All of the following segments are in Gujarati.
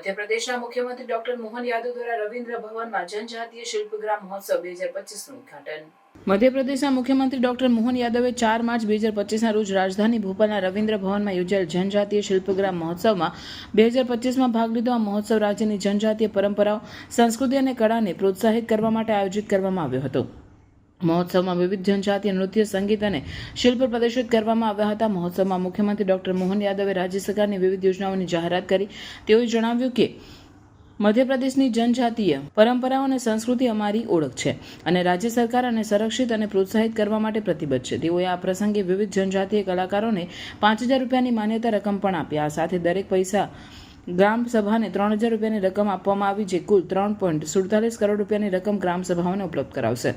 મધ્યપ્રદેશના મુખ્યમંત્રી ડોક્ટર મોહન યાદવ દ્વારા રવિન્દ્ર ભવનમાં જનજાતીય શિલ્પગ્રામ મહોત્સવ 2025નું ઉદ્ઘાટન। મધ્યપ્રદેશના મુખ્યમંત્રી ડોક્ટર મોહન યાદવે 4 માર્ચ 2025ના રોજ રાજધાની ભોપાલના રવિન્દ્ર ભવનમાં યોજાયેલ જનજાતીય શિલ્પગ્રામ મહોત્સવમાં 2025માં ભાગ લીધો। આ મહોત્સવ રાજ્યની જનજાતીય પરંપરાઓ, સંસ્કૃતિ અને કળાને પ્રોત્સાહિત કરવા માટે આયોજિત કરવામાં આવ્યો હતો। મહોત્સવમાં વિવિધ જનજાતીય નૃત્ય, સંગીત અને શિલ્પ પ્રદર્શિત કરવામાં આવ્યા હતા। મહોત્સવમાં મુખ્યમંત્રી ડોક્ટર મોહન યાદવે રાજ્ય સરકારની વિવિધ યોજનાઓની જાહેરાત કરી। તેઓએ જણાવ્યું કે મધ્યપ્રદેશની જનજાતીય પરંપરાઓ અને સંસ્કૃતિ અમારી ઓળખ છે અને રાજ્ય સરકાર અને સંરક્ષિત અને પ્રોત્સાહિત કરવા માટે પ્રતિબદ્ધ છે। તેઓએ આ પ્રસંગે વિવિધ જનજાતીય કલાકારોને 5000 રૂપિયાની માન્યતા રકમ પણ આપી। આ સાથે દરેક પૈસા ગ્રામ સભાને 3000 રૂપિયાની રકમ આપવામાં આવી, જે કુલ 3.47 કરોડ રૂપિયાની રકમ ગ્રામ સભાઓને ઉપલબ્ધ કરાવશે।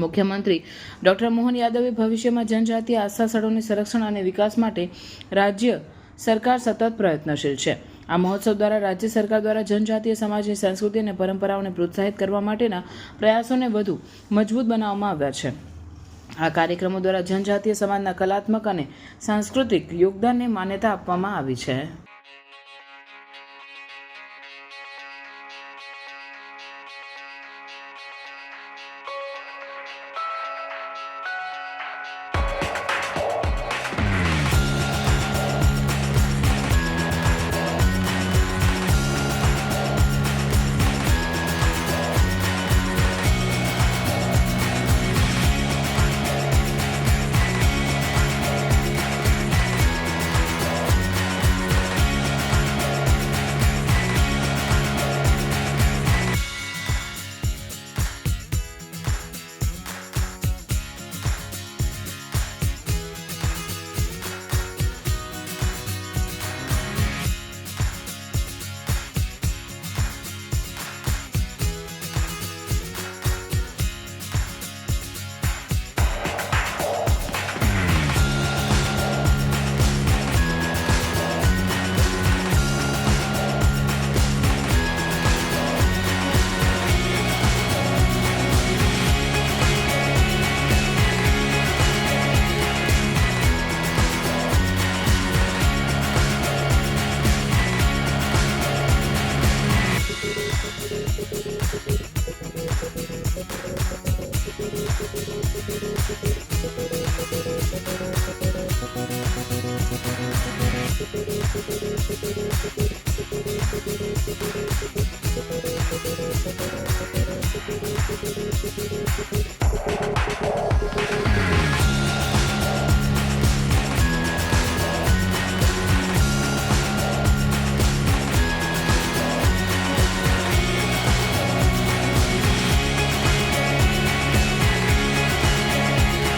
મુખ્યમંત્રી ડોક્ટર મોહન યાદવે ભવિષ્યમાં જનજાતીય આસ્થા સ્થળોની સંરક્ષણ અને વિકાસ માટે રાજ્ય સરકાર સતત પ્રયત્નશીલ છે। આ મહોત્સવ દ્વારા રાજ્ય સરકાર દ્વારા જનજાતીય સમાજની સંસ્કૃતિ અને પરંપરાઓને પ્રોત્સાહિત કરવા માટેના પ્રયાસોને વધુ મજબૂત બનાવવામાં આવ્યા છે। આ કાર્યક્રમો દ્વારા જનજાતીય સમાજના કલાત્મક અને સાંસ્કૃતિક યોગદાનને માન્યતા આપવામાં આવી છે।